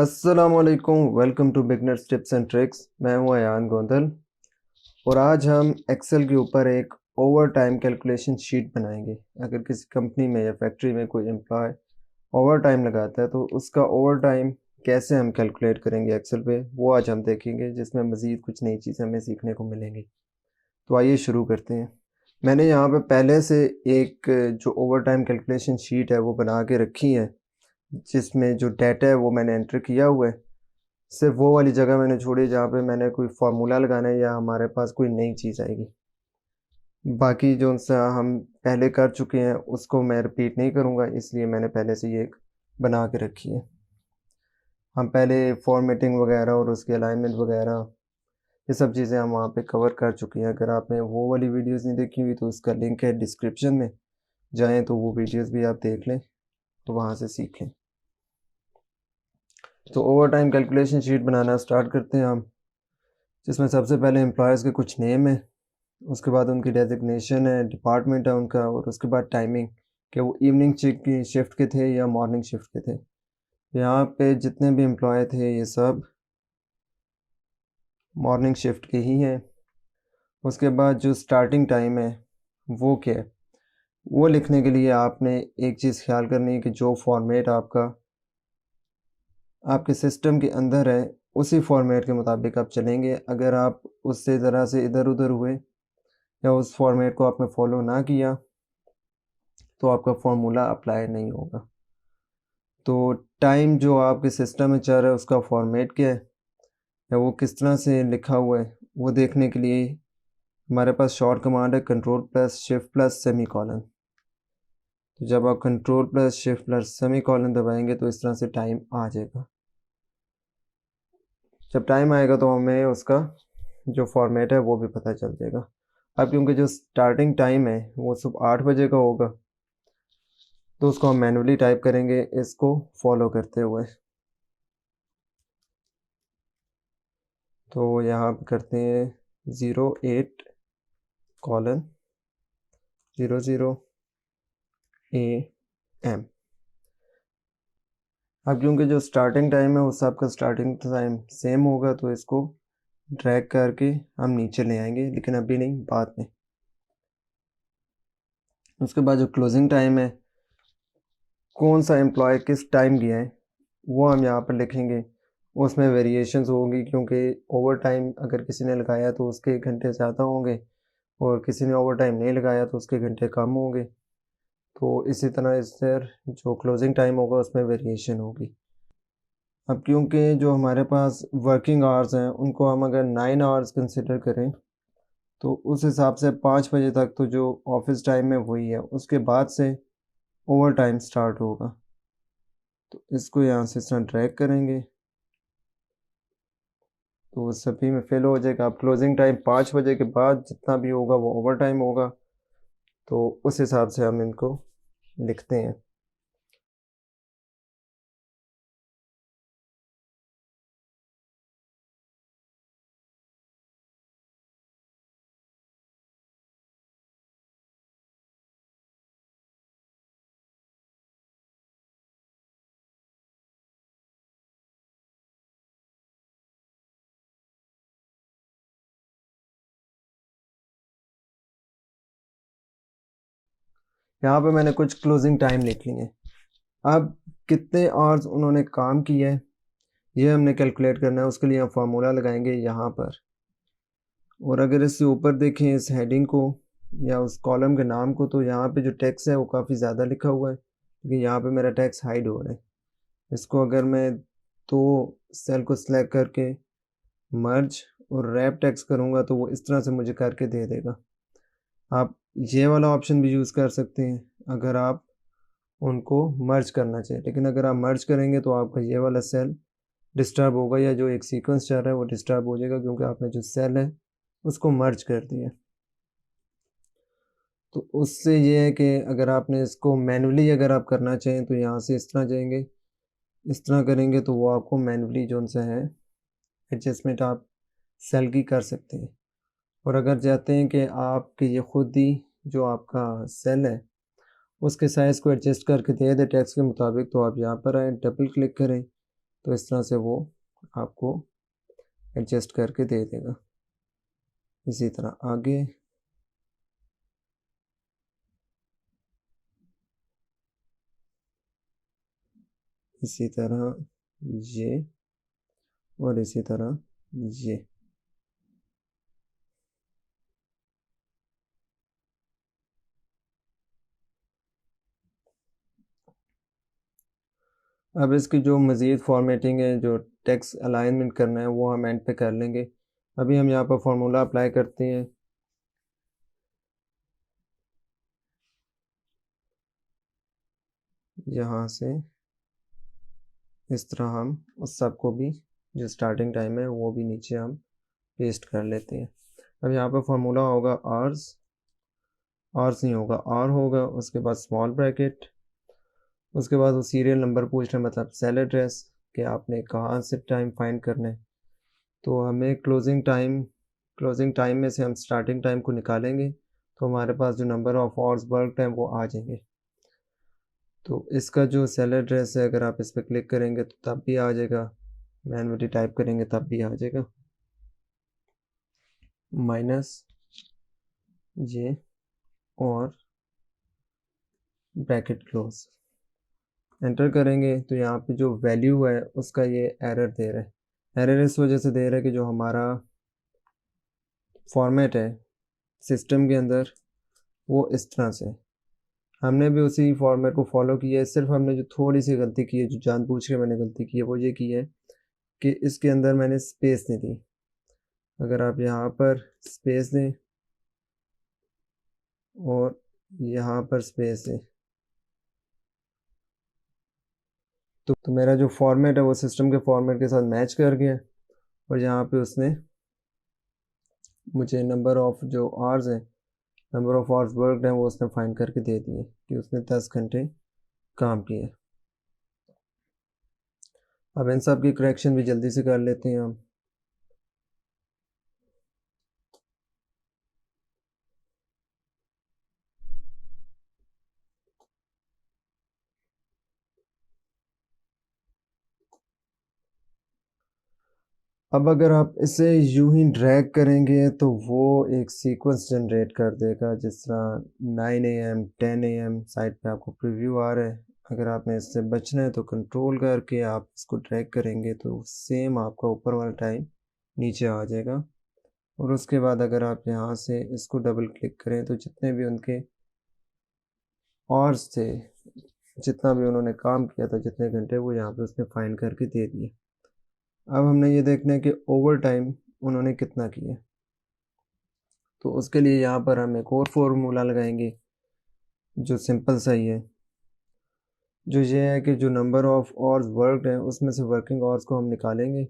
अस्सलामुअलैकुम, welcome to beginners tips and tricks. मैं हूं अयान गोंदल और आज हम एक्सेल के ऊपर एक ओवर टाइम कैलकुलेशन शीट बनाएंगे। अगर किसी कंपनी में या फैक्ट्री में कोई एम्प्लॉय ओवर टाइम लगाता है तो उसका ओवर टाइम कैसे हम कैलकुलेट करेंगे एक्सेल पे, वो आज हम देखेंगे, जिसमें मज़ीद कुछ नई चीज़ें हमें सीखने को मिलेंगी। तो आइए शुरू करते हैं। मैंने यहाँ पे पहले से एक जो ओवर टाइम कैलकुलेशन शीट है वो बना के रखी है, जिसमें जो डाटा है वो मैंने एंटर किया हुआ है। सिर्फ वो वाली जगह मैंने छोड़ी जहाँ पे मैंने कोई फार्मूला लगाना है या हमारे पास कोई नई चीज़ आएगी। बाकी जो सा हम पहले कर चुके हैं उसको मैं रिपीट नहीं करूँगा, इसलिए मैंने पहले से ये एक बना के रखी है। हम पहले फॉर्मेटिंग वगैरह और उसकी अलाइनमेंट वगैरह ये सब चीज़ें हम वहाँ पे कवर कर चुके हैं। अगर आपने वो वाली वीडियोस नहीं देखी हुई तो उसका लिंक है डिस्क्रिप्शन में, जाएँ तो वो वीडियोस भी आप देख लें, तो वहाँ से सीखें। तो ओवर टाइम कैलकुलेशन शीट बनाना स्टार्ट करते हैं हम, जिसमें सबसे पहले एम्प्लॉयज़ के कुछ नेम है, उसके बाद उनकी डेजिग्नेशन है, डिपार्टमेंट है उनका, और उसके बाद टाइमिंग कि वो इवनिंग की शिफ्ट के थे या मॉर्निंग शिफ्ट के थे। यहाँ पे जितने भी एम्प्लॉय थे ये सब मॉर्निंग शिफ्ट के ही हैं। उसके बाद जो स्टार्टिंग टाइम है वो क्या है, वो लिखने के लिए आपने एक चीज़ ख्याल करनी है कि जो फॉर्मेट आपका आपके सिस्टम के अंदर है उसी फॉर्मेट के मुताबिक आप चलेंगे। अगर आप उससे ज़रा से इधर उधर हुए या उस फॉर्मेट को आपने फॉलो ना किया तो आपका फार्मूला अप्लाई नहीं होगा। तो टाइम जो आपके सिस्टम में चल रहा है उसका फॉर्मेट क्या है या वो किस तरह से लिखा हुआ है, वो देखने के लिए हमारे पास शॉर्ट कमांड है control plus shift plus semi colon. तो जब आप control plus shift plus semi colon दबाएंगे तो इस तरह से टाइम आ जाएगा। जब टाइम आएगा तो हमें उसका जो फॉर्मेट है वो भी पता चल जाएगा। अब क्योंकि जो स्टार्टिंग टाइम है वो सुबह 8 बजे का होगा तो उसको हम मैन्युअली टाइप करेंगे इसको फॉलो करते हुए। तो यहाँ पे करते हैं 08 कॉलन 00 AM। अब क्योंकि जो स्टार्टिंग टाइम है उस आपका स्टार्टिंग टाइम सेम होगा तो इसको ड्रैग करके हम नीचे ले आएंगे, लेकिन अभी नहीं, बाद में। उसके बाद जो क्लोजिंग टाइम है, कौन सा एम्प्लॉय किस टाइम गया है, वो हम यहाँ पर लिखेंगे। उसमें वेरिएशंस होंगी क्योंकि ओवर टाइम अगर किसी ने लगाया तो उसके घंटे ज़्यादा होंगे और किसी ने ओवर टाइम नहीं लगाया तो उसके घंटे कम होंगे। तो इसी तरह इससे जो क्लोजिंग टाइम होगा उसमें वेरिएशन होगी। अब क्योंकि जो हमारे पास वर्किंग आवर्स हैं उनको हम अगर 9 आवर्स कंसिडर करें तो उस हिसाब से 5 बजे तक तो जो ऑफिस टाइम है वही है, उसके बाद से ओवर टाइम स्टार्ट होगा। तो इसको यहाँ से इस तरह ड्रैग करेंगे तो वो सभी में फिल हो जाएगा। अब क्लोजिंग टाइम 5 बजे के बाद जितना भी होगा वो ओवर टाइम होगा, तो उस हिसाब से हम इनको लिखते हैं। यहाँ पे मैंने कुछ क्लोजिंग टाइम लिख लिए। अब कितने आवर्स उन्होंने काम किया है ये हमने कैलकुलेट करना है, उसके लिए हम फार्मूला लगाएंगे यहाँ पर। और अगर इससे ऊपर देखें इस हेडिंग को या उस कॉलम के नाम को, तो यहाँ पे जो टैक्स है वो काफ़ी ज़्यादा लिखा हुआ है क्योंकि यहाँ पे मेरा टैक्स हाइड हो रहा है। इसको अगर मैं तो सेल को सिलेक्ट करके मर्ज और रैप टैक्स करूँगा तो वो इस तरह से मुझे करके दे देगा। आप ये वाला ऑप्शन भी यूज़ कर सकते हैं अगर आप उनको मर्ज करना चाहिए, लेकिन अगर आप मर्ज करेंगे तो आपका ये वाला सेल डिस्टर्ब होगा या जो एक सीक्वेंस चल रहा है वो डिस्टर्ब हो जाएगा क्योंकि आपने जो सेल है उसको मर्ज कर दिया। तो उससे ये है कि अगर आपने इसको मैन्युअली अगर आप करना चाहें तो यहाँ से इस तरह जाएंगे, इस तरह करेंगे तो वो आपको मैन्युअली जो सा है एडजस्टमेंट आप सेल की कर सकते हैं। और अगर चाहते हैं कि आपके ये खुद ही जो आपका सेल है उसके साइज़ को एडजस्ट करके दे दे टेक्स्ट के मुताबिक, तो आप यहाँ पर आए, डबल क्लिक करें, तो इस तरह से वो आपको एडजस्ट करके दे देगा। इसी तरह आगे इसी तरह ये और इसी तरह ये। अब इसकी जो मज़ीद फॉर्मेटिंग है, जो टेक्स्ट अलाइनमेंट करना है, वो हम एंड पे कर लेंगे। अभी हम यहाँ पर फार्मूला अप्लाई करते हैं। यहाँ से इस तरह हम उस सब को भी, जो स्टार्टिंग टाइम है वो भी नीचे हम पेस्ट कर लेते हैं। अब यहाँ पर फार्मूला होगा आर्स नहीं होगा, आर होगा, उसके बाद स्मॉल ब्रैकेट, उसके बाद वो सीरियल नंबर पूछ रहे हैं, मतलब सेल एड्रेस कि आपने कहाँ से टाइम फाइंड करना है। तो हमें क्लोजिंग टाइम में से हम स्टार्टिंग टाइम को निकालेंगे, तो हमारे पास जो number of hours work time वो आ जाएंगे। तो इसका जो सेल एड्रेस है, अगर आप इस पर क्लिक करेंगे तो तब भी आ जाएगा, मैन्युअली टाइप करेंगे तब भी आ जाएगा, माइनस ये और ब्रैकेट क्लोज। एंटर करेंगे तो यहाँ पे जो वैल्यू है उसका ये एरर दे रहा है। एरर इस वजह से दे रहा है कि जो हमारा फॉर्मेट है सिस्टम के अंदर वो इस तरह से, हमने भी उसी फॉर्मेट को फॉलो किया है। सिर्फ हमने जो थोड़ी सी गलती की है, जो जानबूझ के मैंने गलती की है, वो ये की है कि इसके अंदर मैंने स्पेस नहीं दी। अगर आप यहाँ पर स्पेस दें और यहाँ पर स्पेस दें तो मेरा जो फॉर्मेट है वो सिस्टम के फॉर्मेट के साथ मैच कर गया। और यहाँ पे उसने मुझे नंबर ऑफ जो आवर्स हैं, नंबर ऑफ आवर्स वर्कड हैं, वो उसने फाइंड करके दे दिए कि उसने 10 घंटे काम किए। अब इन सब की करेक्शन भी जल्दी से कर लेते हैं हम। अब अगर आप इसे यूं ही ड्रैग करेंगे तो वो एक सीक्वेंस जनरेट कर देगा, जिस तरह 9 AM 10 AM साइड पे आपको प्रीव्यू आ रहा है। अगर आपने इससे बचना है तो कंट्रोल करके आप इसको ड्रैग करेंगे तो सेम आपका ऊपर वाला टाइम नीचे आ जाएगा। और उसके बाद अगर आप यहाँ से इसको डबल क्लिक करें तो जितने भी उनके आवर्स थे, जितना भी उन्होंने काम किया था, जितने घंटे, वो यहाँ पे उसने फाइंड करके दे दिए। अब हमने ये देखना है कि ओवर टाइम उन्होंने कितना किया। तो उसके लिए यहाँ पर हम एक और फॉर्मूला लगाएंगे जो सिंपल सा ही है, जो ये है कि जो नंबर ऑफ आवर्स वर्कड है उसमें से वर्किंग आवर्स को हम निकालेंगे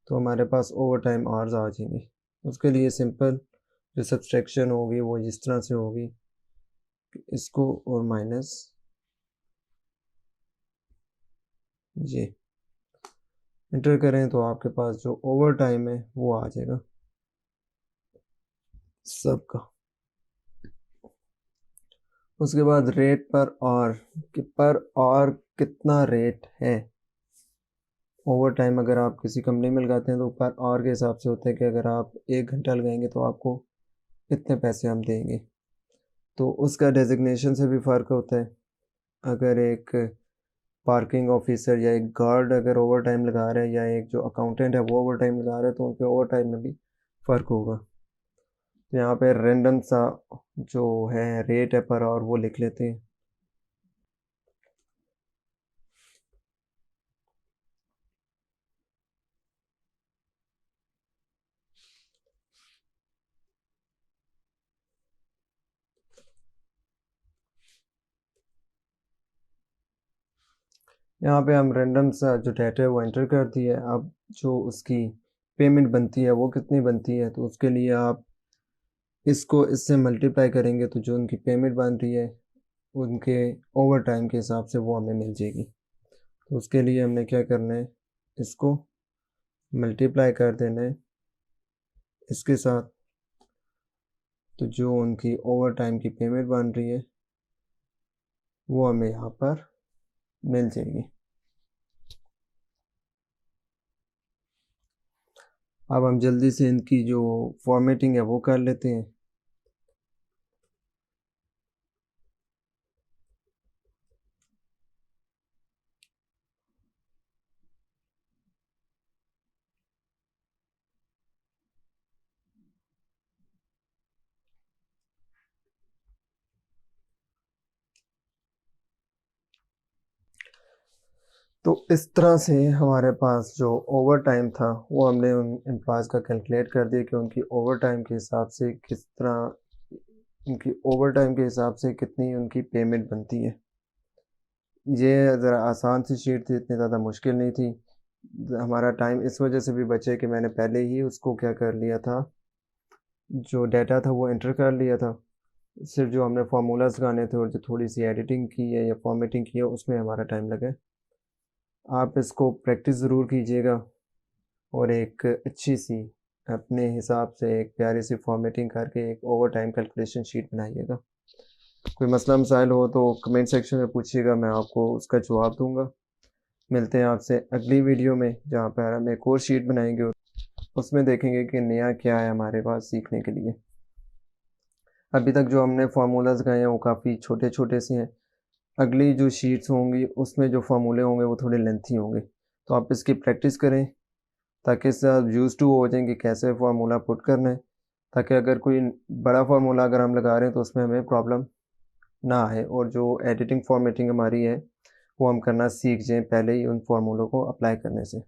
तो हमारे पास ओवर टाइम आवर्स आ जाएंगे। उसके लिए सिंपल जो सब्सट्रैक्शन होगी वो इस तरह से होगी, इसको और माइनस ये एंटर करें तो आपके पास जो ओवर टाइम है वो आ जाएगा सबका। उसके बाद रेट पर आवर, कि पर आवर कितना रेट है। ओवर टाइम अगर आप किसी कंपनी में लगाते हैं तो पर आवर के हिसाब से होता है कि अगर आप 1 घंटा लगाएंगे तो आपको इतने पैसे हम देंगे। तो उसका डेजिग्नेशन से भी फ़र्क होता है। अगर एक पार्किंग ऑफिसर या एक गार्ड अगर ओवर टाइम लगा रहा है, या एक जो अकाउंटेंट है वो ओवर टाइम लगा रहा है, तो उनके ओवर टाइम में भी फ़र्क होगा। तो यहाँ पे रैंडम सा जो है रेट है पर आवर वो लिख लेते हैं। यहाँ पे हम रैंडम सा जो डाटा है वो एंटर कर दिया है। अब जो उसकी पेमेंट बनती है वो कितनी बनती है, तो उसके लिए आप इसको इससे मल्टीप्लाई करेंगे तो जो उनकी पेमेंट बन रही है उनके ओवर टाइम के हिसाब से वो हमें मिल जाएगी। तो उसके लिए हमने क्या करना है, इसको मल्टीप्लाई कर देना है इसके साथ, तो जो उनकी ओवर टाइम की पेमेंट बन रही है वो हमें यहाँ पर मिल जाएगी। अब हम जल्दी से इनकी जो फॉर्मेटिंग है वो कर लेते हैं। तो इस तरह से हमारे पास जो ओवर टाइम था वो हमने उन एम्प्लॉयज़ का कैलकुलेट कर दिया कि उनकी ओवर टाइम के हिसाब से किस तरह, उनकी ओवर टाइम के हिसाब से कितनी उनकी पेमेंट बनती है। ये ज़रा आसान सी शीट थी, इतनी ज़्यादा मुश्किल नहीं थी। हमारा टाइम इस वजह से भी बचे कि मैंने पहले ही उसको क्या कर लिया था, जो डाटा था वो एंटर कर लिया था। सिर्फ जो हमने फार्मूलाज लगाने थे और जो थोड़ी सी एडिटिंग की है या फॉर्मेटिंग की है उसमें हमारा टाइम लगा। आप इसको प्रैक्टिस ज़रूर कीजिएगा और एक अच्छी सी अपने हिसाब से एक प्यारी सी फॉर्मेटिंग करके एक ओवर टाइम कैलकुलेशन शीट बनाइएगा। कोई मसला मसाइल हो तो कमेंट सेक्शन में पूछिएगा, मैं आपको उसका जवाब दूंगा। मिलते हैं आपसे अगली वीडियो में जहाँ पर हम एक और शीट बनाएंगे और उसमें देखेंगे कि नया क्या है हमारे पास सीखने के लिए। अभी तक जो हमने फार्मूलाज लगाए हैं वो काफ़ी छोटे छोटे से हैं। अगली जो शीट्स होंगी उसमें जो फार्मूले होंगे वो थोड़े लेंथी होंगे, तो आप इसकी प्रैक्टिस करें ताकि इससे आप यूज़ टू हो जाएँ कि कैसे फार्मूला पुट करना है, ताकि अगर कोई बड़ा फार्मूला अगर हम लगा रहे हैं तो उसमें हमें प्रॉब्लम ना आए और जो एडिटिंग फॉर्मेटिंग हमारी है वो हम करना सीख जाएँ पहले ही उन फार्मूलों को अप्लाई करने से।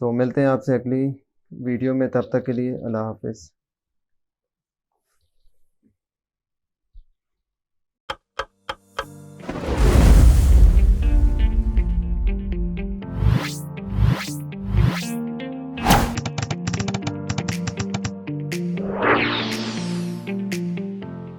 सो मिलते हैं आपसे अगली वीडियो में, तब तक के लिए अल्लाह हाफ़िज़।